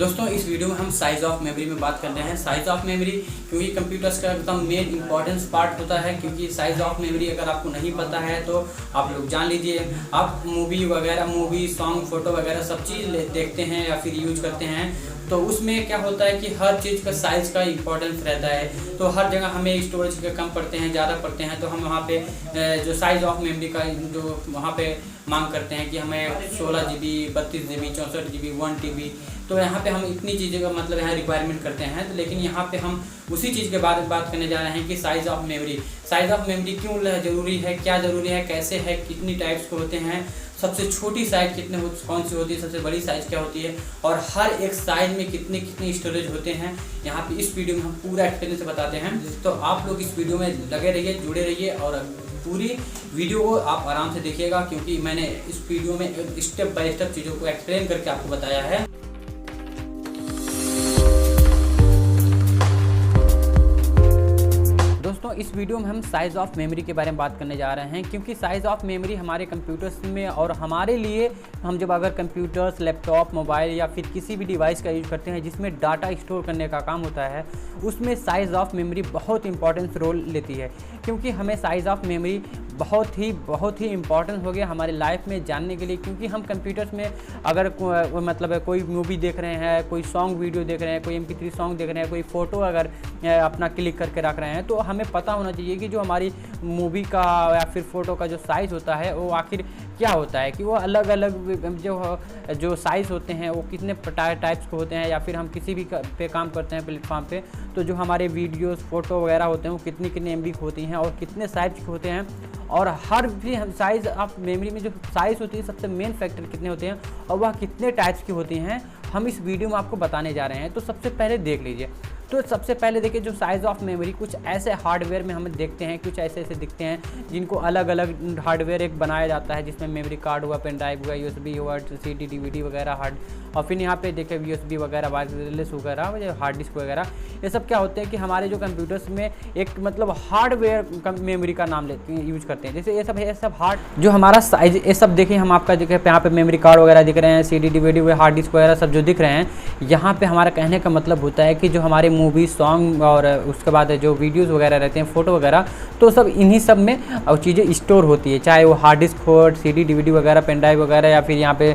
दोस्तों इस वीडियो में हम साइज़ ऑफ मेमोरी में बात कर रहे हैं। साइज़ ऑफ मेमोरी क्योंकि कंप्यूटर्स का एकदम मेन इंपॉर्टेंस पार्ट होता है, क्योंकि साइज़ ऑफ मेमोरी अगर आपको नहीं पता है तो आप लोग जान लीजिए। आप मूवी सॉन्ग फोटो वगैरह सब चीज़ देखते हैं या फिर यूज करते हैं, तो उसमें क्या होता है कि हर चीज़ का साइज़ का इंपॉर्टेंस रहता है। तो हर जगह हमें स्टोरेज का कम पड़ते हैं, ज़्यादा पड़ते हैं, तो हम वहाँ पे जो साइज़ ऑफ मेमोरी का जो वहाँ पे मांग करते हैं कि हमें 16 GB 32 GB 64 GB 1 TB, तो यहाँ पे हम इतनी चीज़ें का मतलब यहाँ रिक्वायरमेंट करते हैं। तो लेकिन यहाँ पे हम उसी चीज़ के बारे में बात करने जा रहे हैं कि साइज़ ऑफ मेमोरी क्यों ज़रूरी है, क्या ज़रूरी है, कैसे है, कितनी टाइप्स के होते हैं, सबसे छोटी साइज़ कौन सी होती है, सबसे बड़ी साइज़ क्या होती है, और हर एक साइज़ में कितने स्टोरेज होते हैं। यहाँ पे इस वीडियो में हम पूरा एक्सप्लेन से बताते हैं। तो आप लोग इस वीडियो में लगे रहिए, जुड़े रहिए और पूरी वीडियो को आप आराम से देखिएगा, क्योंकि मैंने इस वीडियो में स्टेप बाय स्टेप चीज़ों को एक्सप्लेन करके आपको बताया है। दोस्तों इस वीडियो में हम साइज़ ऑफ मेमोरी के बारे में बात करने जा रहे हैं, क्योंकि साइज़ ऑफ मेमोरी हमारे कंप्यूटर्स में और हमारे लिए हम जब अगर कंप्यूटर्स, लैपटॉप, मोबाइल या फिर किसी भी डिवाइस का यूज़ करते हैं जिसमें डाटा स्टोर करने का काम होता है, उसमें साइज़ ऑफ मेमोरी बहुत इंपॉर्टेंट रोल लेती है। क्योंकि हमें साइज़ ऑफ मेमोरी बहुत ही इंपॉर्टेंट हो गया हमारे लाइफ में जानने के लिए, क्योंकि हम कंप्यूटर्स में अगर मतलब कोई मूवी देख रहे हैं, कोई सॉन्ग वीडियो देख रहे हैं, कोई MP3 सॉन्ग देख रहे हैं, कोई फ़ोटो अगर अपना क्लिक करके रख रहे हैं, तो हमें पता होना चाहिए कि जो हमारी मूवी का या फिर फ़ोटो का जो साइज़ होता है वो आखिर क्या होता है, कि वो अलग अलग जो साइज़ होते हैं वो कितने टाइप्स के होते हैं, या फिर हम किसी भी पे काम करते हैं प्लेटफॉर्म पे, तो जो हमारे वीडियोस फोटो वगैरह होते हैं वो कितने MB की होती हैं और कितने साइज़ के होते हैं, और हर भी हम साइज़ ऑफ मेमोरी में जो साइज़ होती है सबसे मेन फैक्टर कितने होते हैं और वह कितने टाइप्स की होती हैं, हम इस वीडियो में आपको बताने जा रहे हैं। तो सबसे पहले देख लीजिए। तो सबसे पहले देखिए, जो साइज़ ऑफ मेमोरी कुछ ऐसे हार्डवेयर में हम देखते हैं, कुछ ऐसे दिखते हैं जिनको अलग अलग हार्डवेयर एक बनाया जाता है, जिसमें मेमोरी कार्ड हुआ, पेन ड्राइव हुआ, USB हुआ, CD DVD वगैरह हार्ड, और फिर यहाँ पे देखें USB वगैरह, वायरलेस वगैरह, हार्ड डिस्क वगैरह, ये सब क्या होते हैं कि हमारे जो कंप्यूटर्स में एक मतलब हार्डवेयर मेमोरी का नाम लेते हैं, यूज करते हैं। जैसे ये सब हार्ड जो हमारा साइज, ये सब देखिए हम आपका देखें यहाँ पे मेमोरी कार्ड वगैरह दिख रहे हैं, CD DVD हार्ड डिस्क वगैरह सब जो दिख रहे हैं, यहाँ पे हमारा कहने का मतलब होता है कि जो हमारे मूवी सॉन्ग और उसके बाद जो वीडियोस वगैरह रहते हैं, फ़ोटो वगैरह, तो सब इन्हीं सब में चीज़ें स्टोर होती है, चाहे वो हार्ड डिस्क हो, CD DVD वगैरह, पेन ड्राइव वगैरह, या फिर यहाँ पे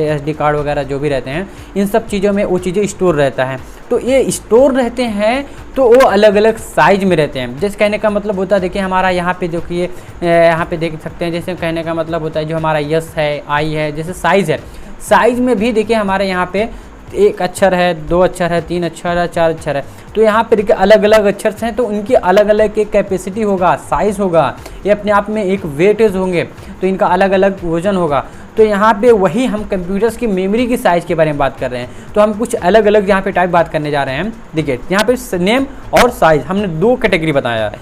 SD कार्ड वगैरह जो भी रहते हैं, इन सब चीज़ों में वो चीज़ें स्टोर रहता है। तो ये स्टोर रहते हैं तो वो अलग अलग साइज़ में रहते हैं। जैसे कहने का मतलब होता है, देखिए हमारा यहाँ पे जो कि यहाँ पे देख सकते हैं, जैसे कहने का मतलब होता है जो हमारा यस है, आई है, जैसे साइज़ है, साइज़ में भी देखिए हमारे यहाँ पे 1 अक्षर है, 2 अक्षर है, 3 अक्षर है, 4 अक्षर है, तो यहाँ पे देखिए अलग अलग अक्षर हैं, तो उनकी अलग अलग एक कैपेसिटी होगा, साइज़ होगा, ये अपने आप में एक वेटेज होंगे, तो इनका अलग अलग वजन होगा। तो यहाँ पे वही हम कंप्यूटर्स की मेमोरी की साइज़ के बारे में बात कर रहे हैं। तो हम कुछ अलग अलग यहाँ पे टाइप बात करने जा रहे हैं। देखिए यहाँ पे नेम और साइज़ हमने 2 कैटेगरी बताया है।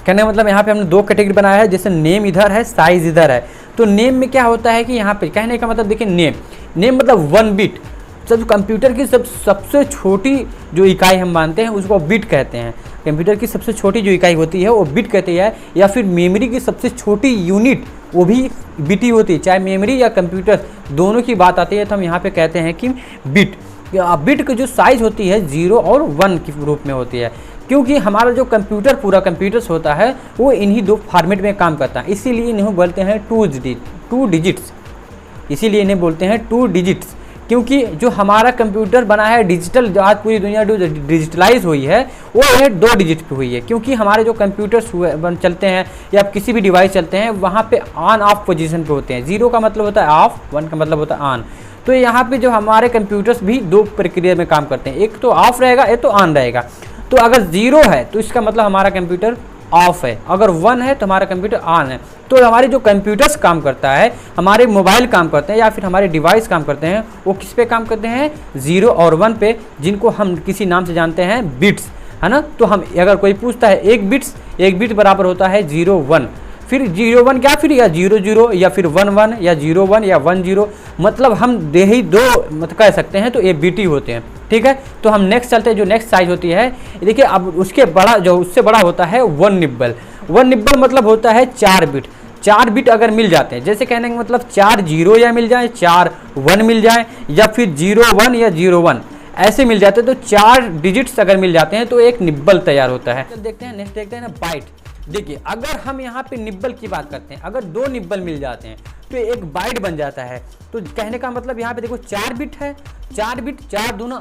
कहने का मतलब यहाँ पे हमने 2 कैटेगरी बनाया है, जैसे नेम इधर है, साइज़ इधर है। तो नेम में क्या होता है कि यहाँ पे कहने का मतलब देखिए नेम मतलब 1 बिट, जब कंप्यूटर की सबसे छोटी जो इकाई हम मानते हैं उसको बिट कहते हैं। कंप्यूटर की सबसे छोटी जो इकाई होती है वो बिट कहती है, या फिर मेमोरी की सबसे छोटी यूनिट वो भी बिट ही होती है। चाहे मेमोरी या कंप्यूटर दोनों की बात आती है तो हम यहाँ पे कहते हैं कि बिट की जो साइज़ होती है 0 और 1 के रूप में होती है, क्योंकि हमारा जो पूरा कंप्यूटर्स होता है वो इन्हीं 2 फॉर्मेट में काम करता है। इसीलिए इन्हें बोलते हैं 2 डिजिट्स, इसीलिए इन्हें बोलते हैं 2 डिजिट्स, क्योंकि जो हमारा कंप्यूटर बना है डिजिटल, जो आज पूरी दुनिया डिजिटलाइज हुई है वो है 2 डिजिट पे हुई है। क्योंकि हमारे जो कंप्यूटर्स चलते हैं या किसी भी डिवाइस चलते हैं वहाँ पे ऑन ऑफ पोजीशन पे होते हैं। 0 का मतलब होता है ऑफ, 1 का मतलब होता है ऑन। तो यहाँ पे जो हमारे कंप्यूटर्स भी 2 प्रक्रिया में काम करते हैं, एक तो ऑफ रहेगा, एक तो ऑन रहेगा। तो अगर 0 है तो इसका मतलब हमारा कंप्यूटर ऑफ है, अगर 1 है तो हमारा कंप्यूटर ऑन है। तो हमारे जो कंप्यूटर्स काम करता है, हमारे मोबाइल काम करते हैं या फिर हमारे डिवाइस काम करते हैं, वो किस पे काम करते हैं, 0 और 1 पे, जिनको हम किसी नाम से जानते हैं बिट्स, है ना। तो हम अगर कोई पूछता है 1 बिट बराबर होता है 0 1, फिर 0 1 क्या, फिर या 0 0 या फिर 1 1 या 0 1 या 1 0, मतलब हम ही 2 मतलब कह सकते हैं, तो ये बिट ही होते हैं। ठीक है, तो हम नेक्स्ट चलते हैं। जो नेक्स्ट साइज होती है, देखिए अब उसके बड़ा, जो उससे बड़ा होता है 1 निब्बल। 1 निब्बल मतलब होता है 4 बिट। 4 बिट अगर मिल जाते हैं, जैसे कहने का मतलब 4 जीरो या मिल जाए, 4 1 मिल जाए, या फिर 0 1 या 0 1 ऐसे मिल जाते हैं, तो 4 डिजिट्स अगर मिल जाते हैं तो एक निब्बल तैयार होता है। चल देखते हैं नेक्स्ट, देखते हैं ना बाइट। देखिए अगर हम यहाँ पे निब्बल की बात करते हैं, अगर 2 निब्बल मिल जाते हैं तो एक बाइट बन जाता है। तो कहने का मतलब यहाँ पे देखो 4 बिट है, 4 बिट 4 दूना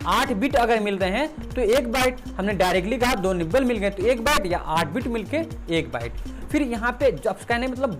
8 बिट अगर मिल रहे हैं तो एक बाइट। हमने डायरेक्टली कहा 2 निब्बल मिल गए तो एक बाइट, या 8 बिट मिलके एक बाइट। फिर यहाँ पे जब कहने मतलब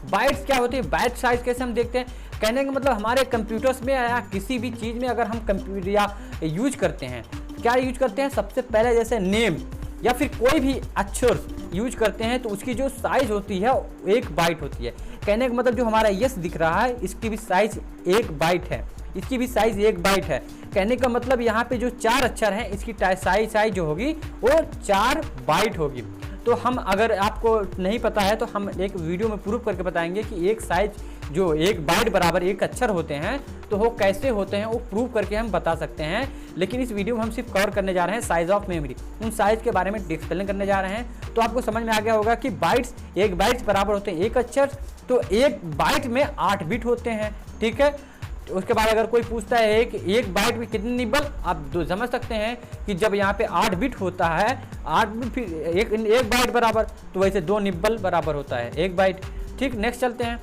बाइट्स क्या होती है, बाइट साइज कैसे हम देखते हैं, कहने का मतलब हमारे कंप्यूटर्स में या किसी भी चीज़ में अगर हम कंप्यूटर या यूज करते हैं, क्या यूज करते हैं, सबसे पहले जैसे नेम या फिर कोई भी अक्षर यूज करते हैं तो उसकी जो साइज होती है 1 बाइट होती है। कहने का मतलब जो हमारा यस दिख रहा है इसकी भी साइज 1 बाइट है, इसकी भी साइज 1 बाइट है। कहने का मतलब यहाँ पे जो 4 अक्षर हैं इसकी साइज जो होगी वो 4 बाइट होगी। तो हम अगर आपको नहीं पता है तो हम एक वीडियो में प्रूव करके बताएंगे कि एक साइज जो 1 बाइट बराबर 1 अक्षर होते हैं तो वो कैसे होते हैं, वो प्रूव करके हम बता सकते हैं। लेकिन इस वीडियो में हम सिर्फ कवर करने जा रहे हैं साइज ऑफ मेमोरी, उन साइज के बारे में एक्सप्लेन करने जा रहे हैं। तो आपको समझ में आ गया होगा कि बाइट्स 1 बाइट्स बराबर होते हैं 1 अक्षर, तो 1 बाइट में 8 बिट होते हैं, ठीक है। उसके बाद अगर कोई पूछता है कि 1 बाइट में कितने निब्बल, आप समझ सकते हैं कि जब यहाँ पे 8 बिट होता है, 8 बिट फिर एक बाइट बराबर, तो वैसे 2 निब्बल बराबर होता है 1 बाइट, ठीक। नेक्स्ट चलते हैं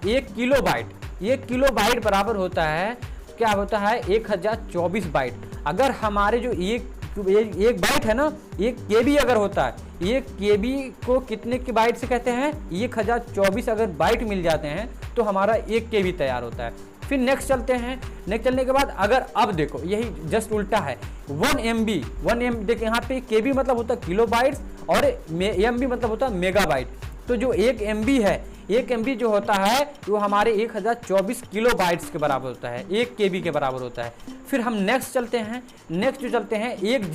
1 किलो बाइट। 1 किलो बाइट बराबर होता है, क्या होता है, 1024 बाइट। अगर हमारे जो एक बाइट है ना, 1 केबी अगर होता है, 1 केबी को कितने के बाइट से कहते हैं, 1024 अगर बाइट मिल जाते हैं तो हमारा 1 केबी तैयार होता है। फिर नेक्स्ट चलते हैं, नेक्स्ट चलने के बाद अगर अब देखो यही जस्ट उल्टा है, 1 MB देखिए यहाँ पे केबी मतलब होता है किलो बाइट्स और MB मतलब होता है मेगा बाइट। तो जो 1 MB है, 1 MB जो होता है वो हमारे 1024 किलो बाइट्स के बराबर होता है, 1 KB के बराबर होता है। फिर हम नेक्स्ट चलते हैं, नेक्स्ट जो चलते हैं 1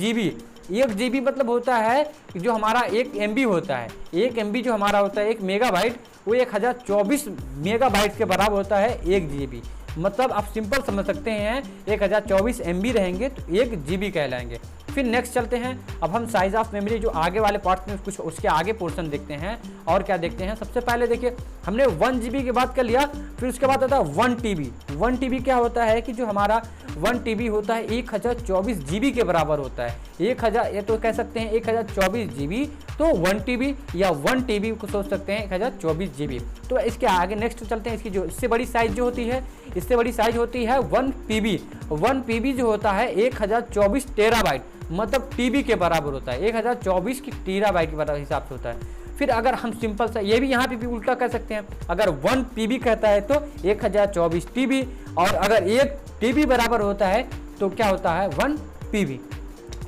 GB मतलब होता है जो हमारा 1 MB होता है, 1 MB जो हमारा होता है 1 मेगाबाइट, वो 1024 मेगाबाइट के बराबर होता है 1 GB। मतलब आप सिंपल समझ सकते हैं 1024 MB रहेंगे तो 1 GB कहलाएंगे। फिर नेक्स्ट चलते हैं, अब हम साइज ऑफ मेमोरी जो आगे वाले पार्ट में कुछ उसके आगे पोर्शन देखते हैं। और क्या देखते हैं, सबसे पहले देखिए हमने 1 GB की बात कर लिया, फिर उसके बाद आता है 1 TB। 1 TB क्या होता है कि जो हमारा 1 TB होता है 1024 GB के बराबर होता है। 1000 ये तो कह सकते हैं 1024 GB, तो 1 TB या 1 TB को सोच सकते हैं 1024 GB। तो इसके आगे नेक्स्ट चलते हैं, इसकी जो इससे बड़ी साइज जो होती है, इससे बड़ी साइज होती है 1 PB। 1 PB जो होता है 1024 टेराबाइट, मतलब TB के बराबर होता है, 1024 की टेराबाइट के बराबर हिसाब से होता है। फिर अगर हम सिंपल सा ये भी यहाँ पे भी उल्टा कर सकते हैं, अगर 1 PB कहता है तो 1024 TB, और अगर 1 TB बराबर होता है तो क्या होता है 1 PB,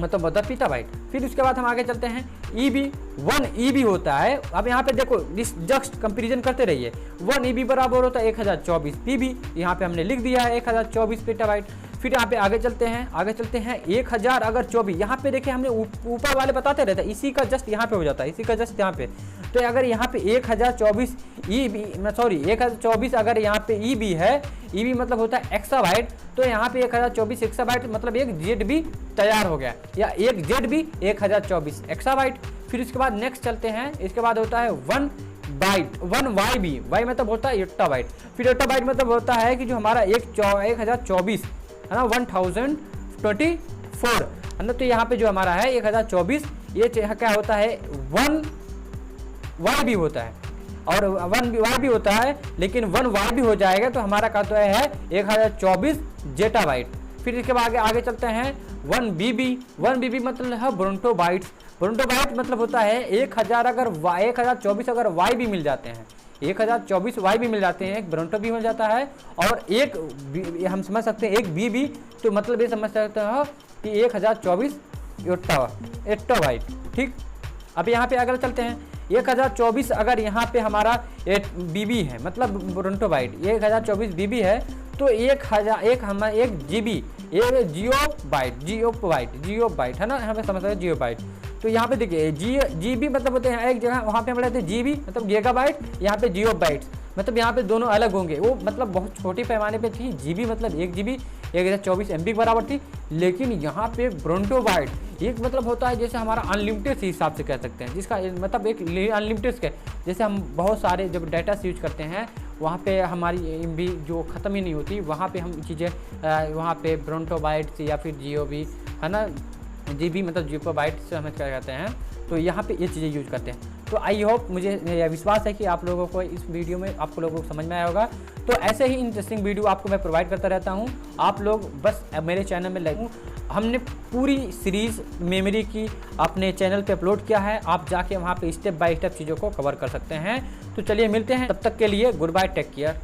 मतलब होता है पीटाबाइट। फिर उसके बाद हम आगे चलते हैं EB। 1 EB होता है, अब यहाँ पे देखो जस्ट कंपेरिजन करते रहिए, 1 EB बराबर होता है 1024 PB, यहाँ पे हमने लिख दिया है 1024 पेटाबाइट। फिर यहाँ पे आगे चलते हैं 1000 अगर 24, यहाँ पे देखिए हमने ऊपर वाले बताते रहते हैं, इसी का जस्ट यहाँ पे हो जाता है, इसी का जस्ट यहाँ पे। तो अगर यहाँ पे 1024 1024 अगर यहाँ पे EB है, EB मतलब होता है एक्साबाइट, तो यहाँ पे 1024 एक्साबाइट मतलब 1 ZB तैयार हो गया, या 1 ZB 1024 एक्साबाइट। फिर इसके बाद नेक्स्ट चलते हैं, इसके बाद होता है 1 बाइट, 1 YB, वाई मतलब होता है एट्टाबाइट। फिर एट्टाबाइट मतलब होता है कि जो हमारा 1024 है ना, 1024 है ना, तो यहाँ पे जो हमारा है 1024, ये क्या होता है 1 YB होता है, और 1 YB होता है, लेकिन 1 YB हो जाएगा तो हमारा कहता है 1024 जेटाबाइट। फिर इसके बाद आगे चलते हैं 1 BB। 1 BB मतलब है ब्रोंटो बाइट्स। ब्रोंटो बाइट मतलब होता है 1000 अगर 1024 अगर YB मिल जाते हैं, 1024 YB मिल जाते हैं, एक ब्रोंटो भी मिल जाता है, और एक हम समझ सकते हैं 1 BB, तो मतलब ये समझ सकते हो कि 1024 एट्टाबाइट, ठीक। अब यहाँ पे अगर चलते हैं 1024 अगर यहाँ पे हमारा BB है, मतलब ब्रोंटो बाइट 1024 BB है, तो 1 GB जियो बाइट है ना, यहाँ पे समझ सकते हैं जियो बाइट। तो यहाँ पे देखिए GB मतलब होते हैं एक जगह, वहाँ पे हम लेते हैं GB मतलब गीगाबाइट, यहाँ पे जियो बाइट्स। मतलब यहाँ पे दोनों अलग होंगे। वो मतलब बहुत छोटे पैमाने पे थी, जीबी मतलब 1 GB 1024 MB के बराबर थी। लेकिन यहाँ पे ब्रोंटो बाइट एक मतलब होता है जैसे हमारा अनलिमिटेड से हिसाब से कह सकते हैं, जिसका मतलब एक अनलिमिटेड के जैसे हम बहुत सारे जब डाटा यूज करते हैं वहाँ पे हमारी MB जो ख़त्म ही नहीं होती, वहाँ पे हम चीज़ें वहाँ पे ब्रोंटो बाइट से या फिर GOB है ना, GB मतलब जीपो बाइट से हमें क्या कहते हैं, तो यहाँ पे ये चीज़ें यूज करते हैं। तो आई होप, मुझे यह विश्वास है कि आप लोगों को इस वीडियो में आप लोगों को समझ में आया होगा। तो ऐसे ही इंटरेस्टिंग वीडियो आपको मैं प्रोवाइड करता रहता हूँ। आप लोग बस मेरे चैनल में लाइक, हमने पूरी सीरीज़ मेमोरी की अपने चैनल पे अपलोड किया है, आप जाके वहाँ पे स्टेप बाय स्टेप चीज़ों को कवर कर सकते हैं। तो चलिए मिलते हैं, तब तक के लिए गुड बाय, टेक केयर।